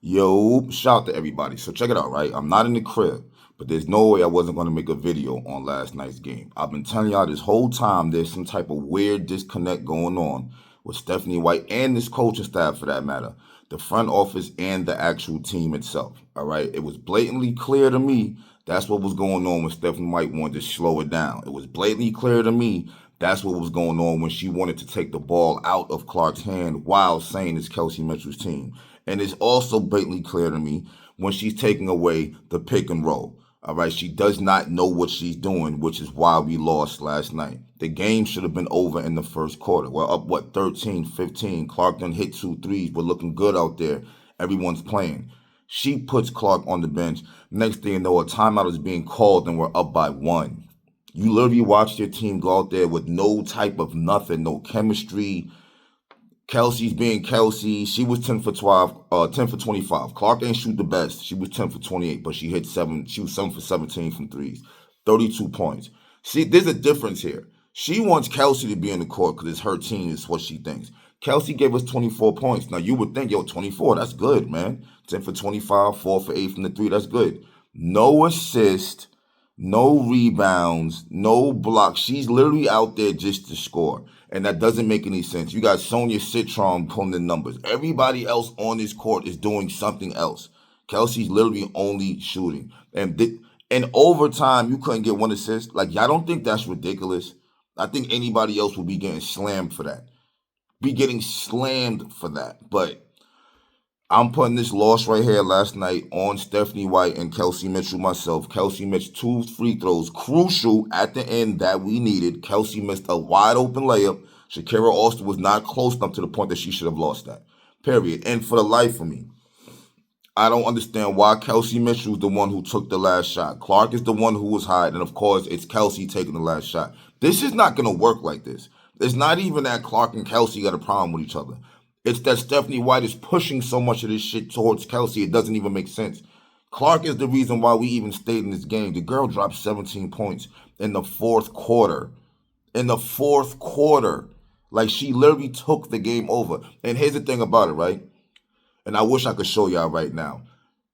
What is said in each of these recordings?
Yo, shout out to everybody. So check it out, right? I'm not in the crib, but there's no way I wasn't going to make a video on last night's game. I've been telling y'all this whole time there's some type of weird disconnect going on with Stephanie White and this coaching staff for that matter, the front office and the actual team itself. All right. It was blatantly clear to me that's what was going on when Stephanie White wanted to slow it down. It was blatantly clear to me that's what was going on when she wanted to take the ball out of Clark's hand while saying it's Kelsey Mitchell's team. And it's also blatantly clear to me when she's taking away the pick and roll. All right, she does not know what she's doing, which is why we lost last night. The game should have been over in the first quarter. We're up, 13, 15. Clark done hit 2 threes. We're looking good out there. Everyone's playing. She puts Clark on the bench. Next thing you know, a timeout is being called and we're up by 1. You literally watched your team go out there with no type of nothing, no chemistry. Kelsey's being Kelsey. She was 10 for 12, 10 for 25. Clark ain't shoot the best. She was 10 for 28, but she hit 7. She was 7 for 17 from threes. 32 points. See, there's a difference here. She wants Kelsey to be in the court because it's her team, is what she thinks. Kelsey gave us 24 points. Now, you would think, yo, 24, that's good, man. 10 for 25, 4 for 8 from the 3, that's good. No assist, no rebounds, no blocks. She's literally out there just to score. And that doesn't make any sense. You got Sonia Citron pulling the numbers. Everybody else on this court is doing something else. Kelsey's literally only shooting. And in overtime, you couldn't get 1 assist. Like, y'all don't think that's ridiculous? I think anybody else would be getting slammed for that. Be getting slammed for that. But I'm putting this loss right here last night on Stephanie White and Kelsey Mitchell myself. Kelsey missed 2 free throws, crucial at the end that we needed. Kelsey missed a wide open layup. Shakira Austin was not close enough to the point that she should have lost that. Period. And for the life of me, I don't understand why Kelsey Mitchell is the one who took the last shot. Clark is the one who was hiding, and of course, it's Kelsey taking the last shot. This is not going to work like this. It's not even that Clark and Kelsey got a problem with each other. It's that Stephanie White is pushing so much of this shit towards Kelsey, it doesn't even make sense. Clark is the reason why we even stayed in this game. The girl dropped 17 points in the fourth quarter. In the fourth quarter. Like, she literally took the game over. And here's the thing about it, right? And I wish I could show y'all right now.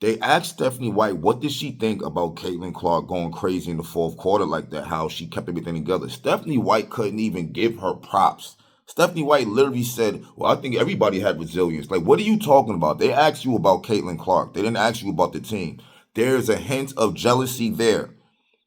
They asked Stephanie White, what did she think about Caitlin Clark going crazy in the fourth quarter like that, how she kept everything together. Stephanie White couldn't even give her props. Stephanie White literally said, well, I think everybody had resilience. Like, what are you talking about? They asked you about Caitlin Clark. They didn't ask you about the team. There's a hint of jealousy there.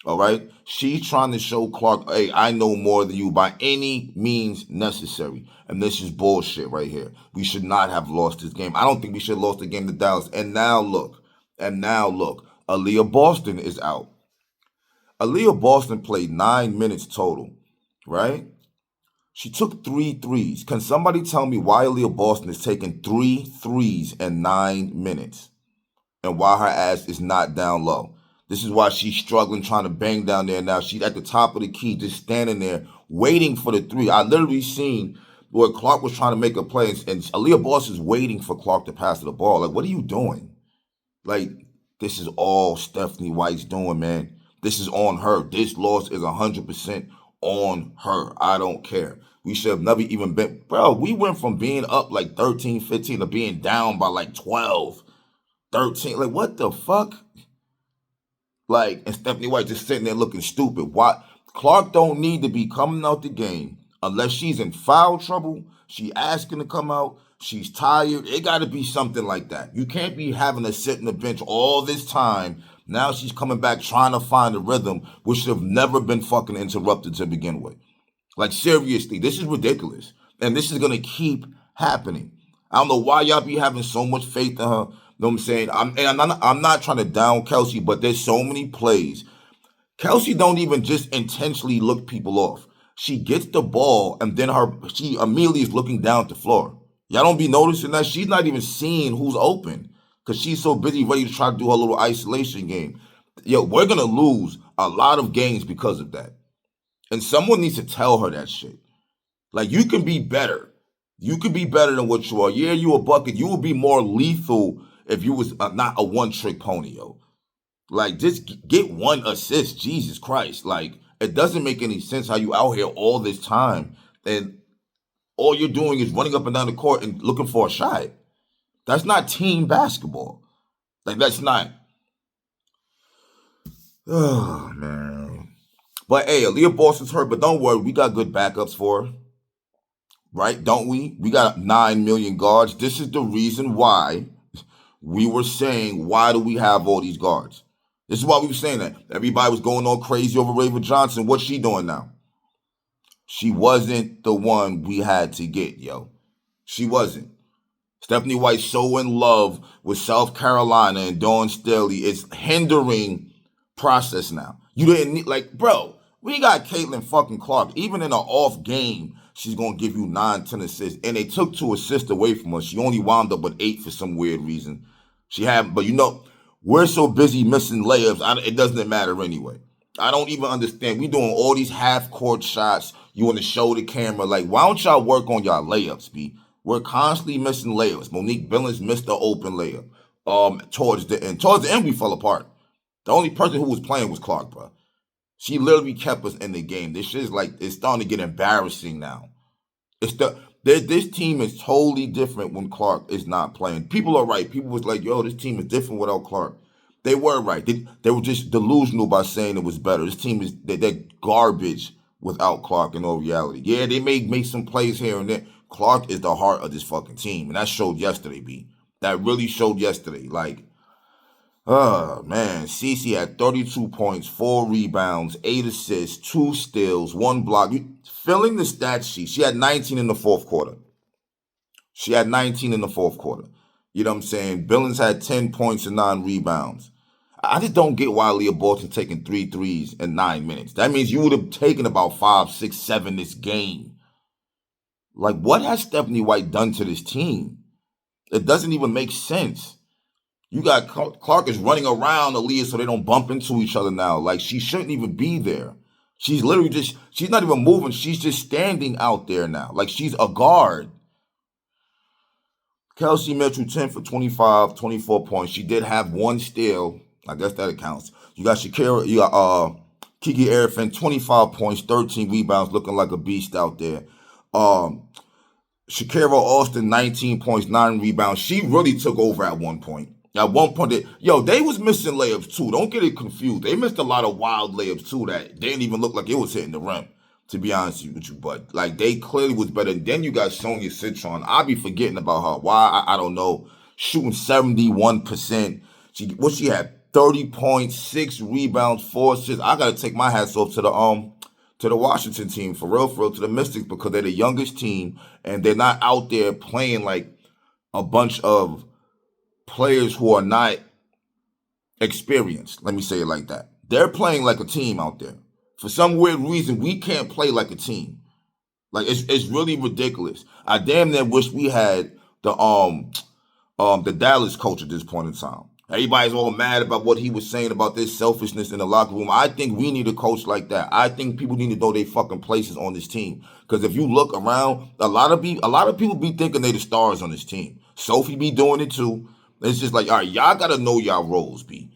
All right? She's trying to show Clark, hey, I know more than you by any means necessary. And this is bullshit right here. We should not have lost this game. I don't think we should have lost the game to Dallas. And now look, Aaliyah Boston is out. Aaliyah Boston played 9 minutes total, right? She took 3 threes. Can somebody tell me why Aaliyah Boston is taking 3 threes in 9 minutes? And why her ass is not down low? This is why she's struggling, trying to bang down there now. She's at the top of the key, just standing there, waiting for the 3. I literally seen where Clark was trying to make a play, and Aaliyah Boston's waiting for Clark to pass the ball. Like, what are you doing? Like, this is all Stephanie White's doing, man. This is on her. This loss is 100% on her. I don't care. We should have never even been. Bro, we went from being up like 13, 15 to being down by like 12, 13. Like, what the fuck? Like, and Stephanie White just sitting there looking stupid. Why? Clark don't need to be coming out the game unless she's in foul trouble. She asking to come out. She's tired. It got to be something like that. You can't be having to sit in the bench all this time. Now she's coming back trying to find a rhythm, which should have never been fucking interrupted to begin with. Like, seriously, this is ridiculous. And this is going to keep happening. I don't know why y'all be having so much faith in her. You know what I'm saying? I'm not trying to down Kelsey, but there's so many plays. Kelsey don't even just intentionally look people off. She gets the ball, and then she immediately is looking down at the floor. Y'all don't be noticing that? She's not even seeing who's open because she's so busy ready to try to do her little isolation game. Yo, we're going to lose a lot of games because of that. And someone needs to tell her that shit. Like, you can be better. You can be better than what you are. Yeah, you a bucket. You would be more lethal if you was not a one-trick pony, yo. Like, just get 1 assist. Jesus Christ. Like, it doesn't make any sense how you out here all this time and all you're doing is running up and down the court and looking for a shot. That's not team basketball. Like, that's not. Oh, man. But hey, Aaliyah Boston's hurt, but don't worry, we got good backups for her. Right? Don't we? We got 9 million guards. This is the reason why we were saying, why do we have all these guards? This is why we were saying that. Everybody was going all crazy over Raven Johnson. What's she doing now? She wasn't the one we had to get, yo. She wasn't. Stephanie White's so in love with South Carolina and Dawn Staley. It's hindering process now. You didn't need, like, bro, we got Caitlin fucking Clark. Even in an off game, she's going to give you 9, 10 assists. And they took 2 assists away from her. She only wound up with 8 for some weird reason. She had, but you know, we're so busy missing layups, it doesn't matter anyway. I don't even understand. We doing all these half-court shots. You want to show the camera. Like, why don't y'all work on y'all layups, B? We're constantly missing layups. Monique Billings missed the open layup. Towards the end. Towards the end, we fell apart. The only person who was playing was Clark, bro. She literally kept us in the game. This shit is like, it's starting to get embarrassing now. This team is totally different when Clark is not playing. People are right. People was like, yo, this team is different without Clark. They were right. They were just delusional by saying it was better. This team is they're garbage without Clark in all reality. Yeah, they may make some plays here and there. Clark is the heart of this fucking team. And that showed yesterday, B. That really showed yesterday. Like, oh, man. Cece had 32 points, 4 rebounds, 8 assists, 2 steals, 1 block. Filling the stat sheet, she had 19 in the fourth quarter. You know what I'm saying? Billings had 10 points and 9 rebounds. I just don't get why Leah Bolton taking 3 threes in 9 minutes. That means you would have taken about 5, 6, 7 this game. Like, what has Stephanie White done to this team? It doesn't even make sense. You got Clark is running around Aaliyah so they don't bump into each other now. Like, she shouldn't even be there. She's literally just, she's not even moving. She's just standing out there now. Like, she's a guard. Kelsey Mitchell, 10 for 25, 24 points. She did have 1 steal. I guess that accounts. You got Shakira, you got Kiki Arifin, 25 points, 13 rebounds, looking like a beast out there. Shakira Austin, 19 points, 9 rebounds. She really took over at one point. At one point, they was missing layups too. Don't get it confused. They missed a lot of wild layups too that didn't even look like it was hitting the rim, to be honest with you. But, like, they clearly was better. Then you got Sonia Citron. I be forgetting about her. Why? I don't know. Shooting 71%. She had 30 points, 6 rebounds, 4 assists. I got to take my hats off to the Washington team, for real, to the Mystics, because they're the youngest team, and they're not out there playing like a bunch of players who are not experienced. Let me say it like that. They're playing like a team out there. For some weird reason, we can't play like a team. Like, it's really ridiculous. I damn near wish we had the Dallas coach at this point in time. Everybody's all mad about what he was saying about this selfishness in the locker room. I think we need a coach like that. I think people need to know their fucking places on this team. Because if you look around, a lot of people be thinking they the stars on this team. Sophie be doing it too. It's just like, all right, y'all got to know y'all roles, B.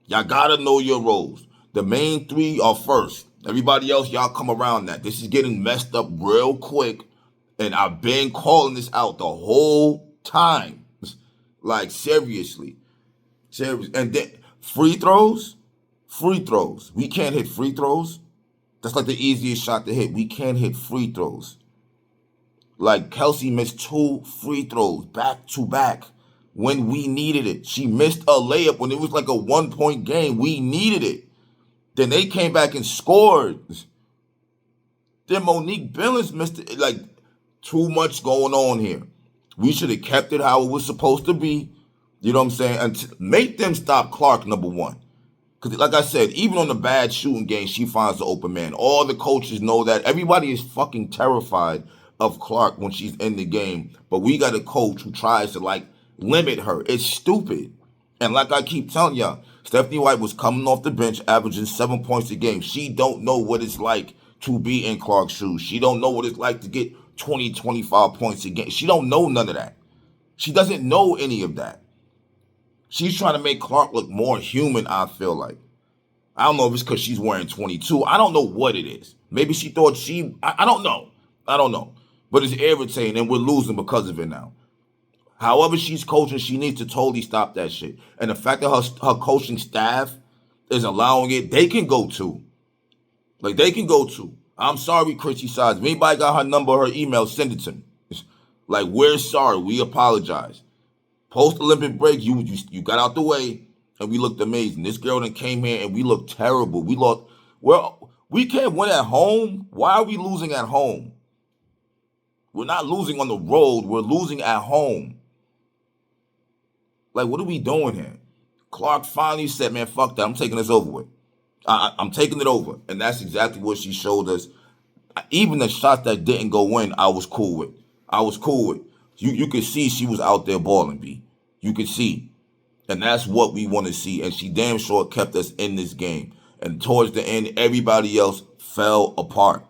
Y'all got to know your roles. The main 3 are first. Everybody else, y'all come around that. This is getting messed up real quick. And I've been calling this out the whole time. Like, seriously. And then free throws. We can't hit free throws. That's like the easiest shot to hit. We can't hit free throws. Like, Kelsey missed 2 free throws back to back when we needed it. She missed a layup when it was like a 1-point game. We needed it. Then they came back and scored. Then Monique Billings missed it. Like, too much going on here. We should have kept it how it was supposed to be. You know what I'm saying? And make them stop Clark, number one. Because, like I said, even on the bad shooting game, she finds the open man. All the coaches know that. Everybody is fucking terrified of Clark when she's in the game. But we got a coach who tries to, like, limit her. It's stupid. And like I keep telling y'all, Stephanie White was coming off the bench, averaging 7 points a game. She don't know what it's like to be in Clark's shoes. She don't know what it's like to get 20, 25 points a game. She don't know none of that. She doesn't know any of that. She's trying to make Clark look more human, I feel like. I don't know if it's because she's wearing 22. I don't know what it is. Maybe she thought I don't know. But it's irritating, and we're losing because of it now. However she's coaching, she needs to totally stop that shit. And the fact that her coaching staff is allowing it, they can go too. Like, they can go too. I'm sorry, Chrissy Sides. If anybody got her number or her email, send it to me. Like, we're sorry. We apologize. Post-Olympic break, you got out the way, and we looked amazing. This girl then came here, and we looked terrible. We lost. Well, we can't win at home. Why are we losing at home? We're not losing on the road. We're losing at home. Like, what are we doing here? Clark finally said, man, fuck that. I'm taking this over with. I'm taking it over. And that's exactly what she showed us. Even the shots that didn't go in, I was cool with. I was cool with. You could see she was out there balling, B. You could see. And that's what we want to see. And she damn sure kept us in this game. And towards the end, everybody else fell apart.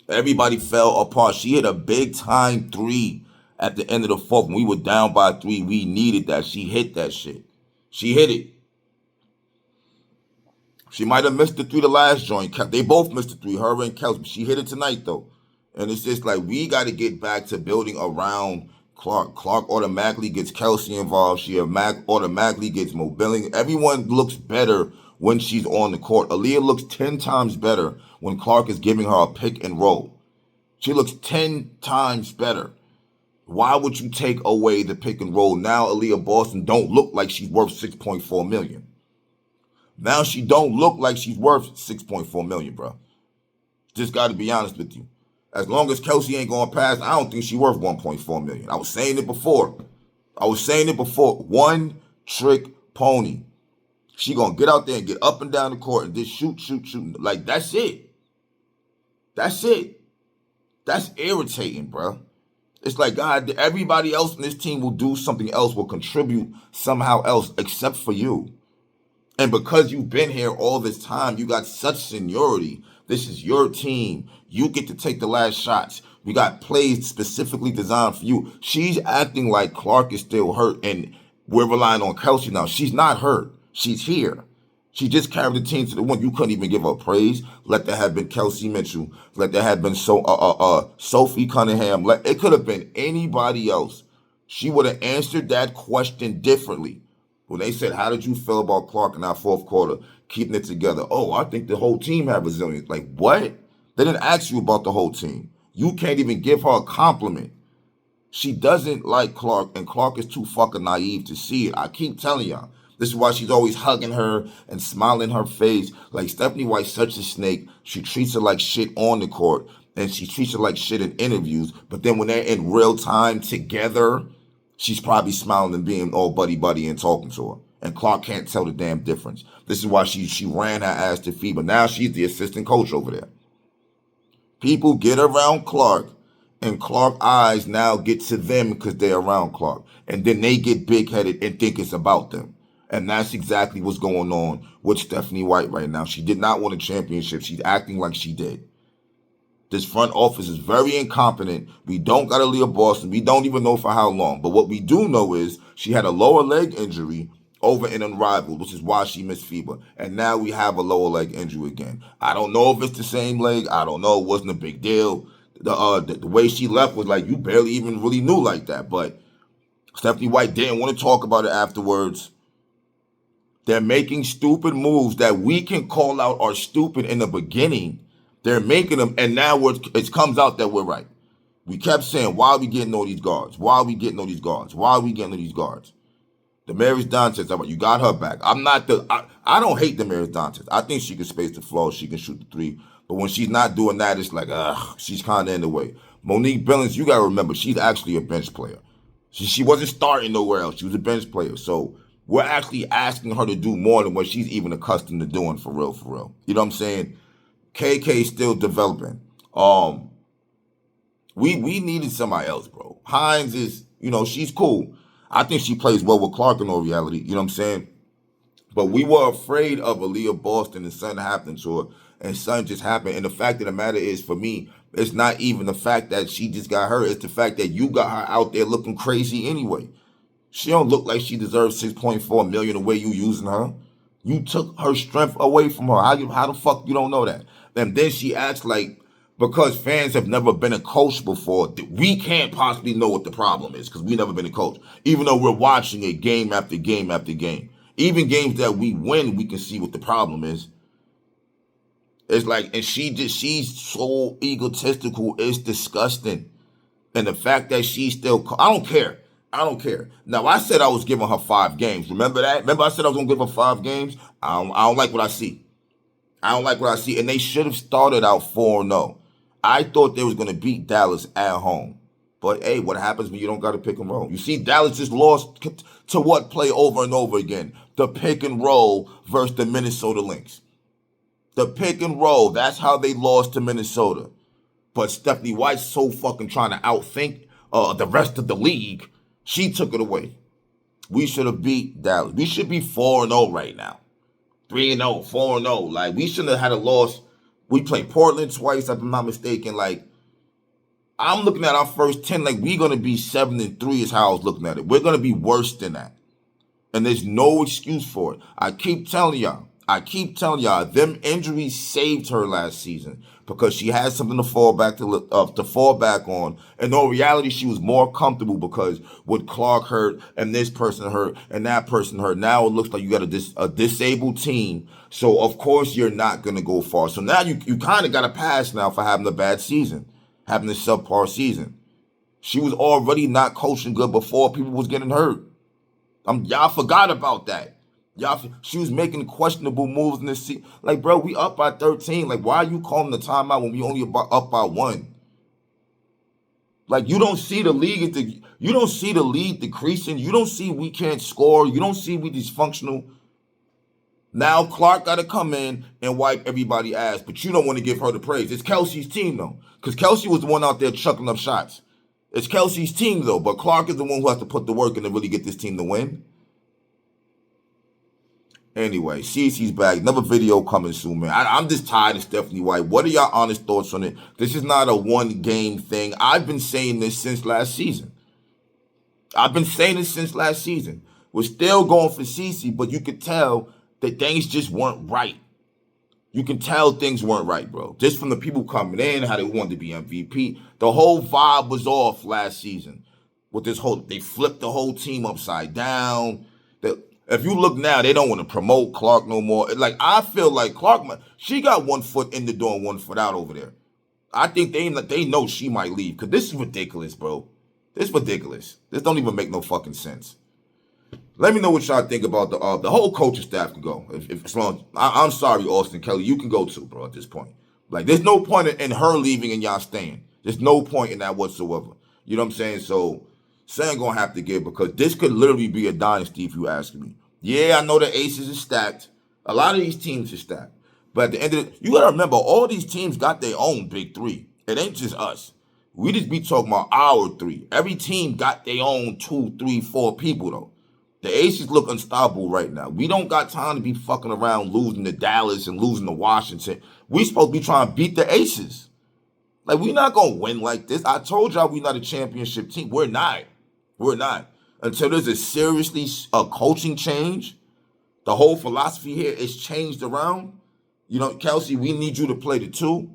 Everybody fell apart. She hit a big-time 3 at the end of the fourth. When we were down by 3, we needed that. She hit that shit. She hit it. She might have missed the 3 the last joint. They both missed the 3, her and Kelsey. She hit it tonight, though. And it's just like, we got to get back to building around Clark. Clark automatically gets Kelsey involved. She automatically gets mobility. Everyone looks better when she's on the court. Aaliyah looks 10 times better when Clark is giving her a pick and roll. She looks 10 times better. Why would you take away the pick and roll? Now Aaliyah Boston don't look like she's worth $6.4 million. Now she don't look like she's worth $6.4 million, bro. Just got to be honest with you. As long as Kelsey ain't going past, I don't think she's worth $1.4 million. I was saying it before. One trick pony. She going to get out there and get up and down the court and just shoot. Like, that's it. That's it. That's irritating, bro. It's like, God, everybody else in this team will do something else, will contribute somehow else except for you. And because you've been here all this time, you got such seniority. This is your team. You get to take the last shots. We got plays specifically designed for you. She's acting like Clark is still hurt, and we're relying on Kelsey now. She's not hurt. She's here. She just carried the team to the win. You couldn't even give her praise. Let that have been Kelsey Mitchell. Let that have been Sophie Cunningham. It could have been anybody else. She would have answered that question differently. When they said, how did you feel about Clark in our fourth quarter, keeping it together? Oh, I think the whole team had resilience. Like, what? They didn't ask you about the whole team. You can't even give her a compliment. She doesn't like Clark, and Clark is too fucking naive to see it. I keep telling y'all. This is why she's always hugging her and smiling in her face. Like, Stephanie White's such a snake. She treats her like shit on the court, and she treats her like shit in interviews. But then when they're in real time together, she's probably smiling and being all buddy and talking to her. And Clark can't tell the damn difference. This is why she ran her ass to FIBA. Now she's the assistant coach over there. People get around Clark, and Clark eyes now get to them because they're around Clark. And then they get big-headed and think it's about them. And that's exactly what's going on with Stephanie White right now. She did not win a championship. She's acting like she did. This front office is very incompetent. We don't got Aaliyah Boston. We don't even know for how long. But what we do know is she had a lower leg injury over in Unrivaled, which is why she missed FIBA. And now we have a lower leg injury again. I don't know if it's the same leg. I don't know. It wasn't a big deal. The way she left was like you barely even really knew like that. But Stephanie White didn't want to talk about it afterwards. They're making stupid moves that we can call out are stupid in the beginning. They're making them, and now it comes out that we're right. We kept saying, why are we getting all these guards? Why are we getting all these guards? Why are we getting all these guards? Damaris Doncic, you got her back. I don't hate Damaris Doncic. I think she can space the floor. She can shoot the 3. But when she's not doing that, it's like, she's kind of in the way. Monique Billings, you got to remember, she's actually a bench player. She wasn't starting nowhere else. She was a bench player. So we're actually asking her to do more than what she's even accustomed to doing for real, for real. You know what I'm saying? KK still developing. We needed somebody else, bro. Hines is, she's cool. I think she plays well with Clark in all reality. You know what I'm saying? But we were afraid of Aaliyah Boston and something happened to her, and something just happened. And the fact of the matter is, for me, it's not even the fact that she just got hurt. It's the fact that you got her out there looking crazy anyway. She don't look like she deserves $6.4 million the way you using her. You took her strength away from her. How the fuck you don't know that? And then she acts like because fans have never been a coach before, we can't possibly know what the problem is because we've never been a coach. Even though we're watching it game after game after game. Even games that we win, we can see what the problem is. It's like, and she's so egotistical, it's disgusting. And the fact that she's still, I don't care. I don't care. Now, I said I was giving her 5 games. Remember that? Remember I said I was going to give her 5 games? I don't like what I see. I don't like what I see. And they should have started out 4-0. I thought they was going to beat Dallas at home. But, hey, what happens when you don't got to pick and roll? You see, Dallas just lost to what play over and over again? The pick and roll versus the Minnesota Lynx. The pick and roll, that's how they lost to Minnesota. But Stephanie White's so fucking trying to outthink the rest of the league. She took it away. We should have beat Dallas. We should be 4-0 right now. 3-0, 4-0. Like, we shouldn't have had a loss. We played Portland twice, if I'm not mistaken. Like, I'm looking at our first 10, like, we're going to be 7-3 is how I was looking at it. We're going to be worse than that. And there's no excuse for it. I keep telling y'all, them injuries saved her last season because she had something to fall back on. And in reality, she was more comfortable because with Clark hurt and this person hurt and that person hurt, now it looks like you got a disabled team. So of course you're not gonna go far. So now you kind of got a pass now for having a bad season, having a subpar season. She was already not coaching good before people was getting hurt. Y'all forgot about that. She was making questionable moves in this season. Like, bro, we up by 13. Like, why are you calling the timeout when we only up by 1? Like, you don't see the league. You don't see the lead decreasing. You don't see we can't score. You don't see we dysfunctional. Now Clark got to come in and wipe everybody's ass, but you don't want to give her the praise. It's Kelsey's team, though, because Kelsey was the one out there chucking up shots. It's Kelsey's team, though, but Clark is the one who has to put the work in to really get this team to win. Anyway, Cece's back. Another video coming soon, man. I'm just tired of Stephanie White. What are y'all honest thoughts on it? This is not a one-game thing. I've been saying this since last season. We're still going for Cece, but you could tell that things just weren't right. You can tell things weren't right, bro. Just from the people coming in, how they wanted to be MVP. The whole vibe was off last season. With this they flipped the whole team upside down. If you look now, they don't want to promote Clark no more. Like, I feel like Clark, she got 1 foot in the door and 1 foot out over there. I think they know she might leave because this is ridiculous, bro. This is ridiculous. This don't even make no fucking sense. Let me know what y'all think about the whole coaching staff can go. I'm sorry, Austin Kelly, you can go too, bro. At this point, like, there's no point in her leaving and y'all staying. There's no point in that whatsoever. You know what I'm saying? So. Sam gonna have to give because this could literally be a dynasty if you ask me. Yeah, I know the Aces are stacked. A lot of these teams are stacked. But at the end of it, you gotta remember, all these teams got their own big 3. It ain't just us. We just be talking about our 3. Every team got their own 2, 3, 4 people though. The Aces look unstoppable right now. We don't got time to be fucking around losing to Dallas and losing to Washington. We supposed to be trying to beat the Aces. Like, we're not gonna win like this. I told y'all we're not a championship team. We're not. We're not. Until there's a coaching change, the whole philosophy here is changed around. You know, Kelsey, we need you to play the 2.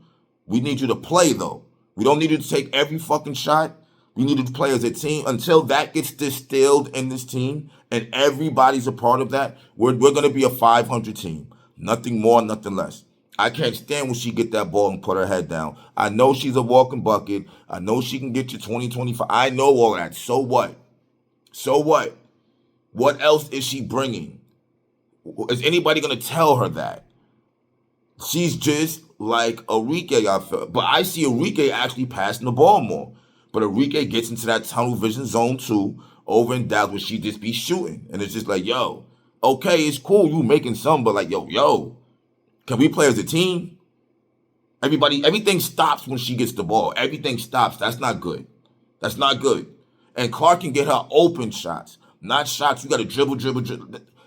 We need you to play, though. We don't need you to take every fucking shot. We need you to play as a team. Until that gets distilled in this team and everybody's a part of that, we're going to be a 500 team. Nothing more, nothing less. I can't stand when she get that ball and put her head down. I know she's a walking bucket. I know she can get you 20, 25. I know all that. So what? So what? What else is she bringing? Is anybody going to tell her that? She's just like Enrique, I feel. But I see Enrique actually passing the ball more. But Enrique gets into that tunnel vision zone too, over in Dallas, where she just be shooting. And it's just like, yo, okay, it's cool you making some, but like, yo, can we play as a team? Everything stops when she gets the ball. Everything stops. That's not good. That's not good. And Clark can get her open shots, not shots. You got to dribble.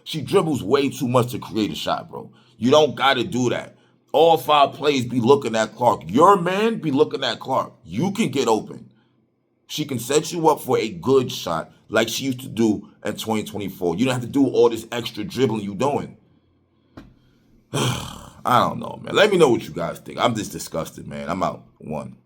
She dribbles way too much to create a shot, bro. You don't got to do that. All 5 plays be looking at Clark. Your man be looking at Clark. You can get open. She can set you up for a good shot like she used to do in 2024. You don't have to do all this extra dribbling you doing. I don't know, man. Let me know what you guys think. I'm just disgusted, man. I'm out. One.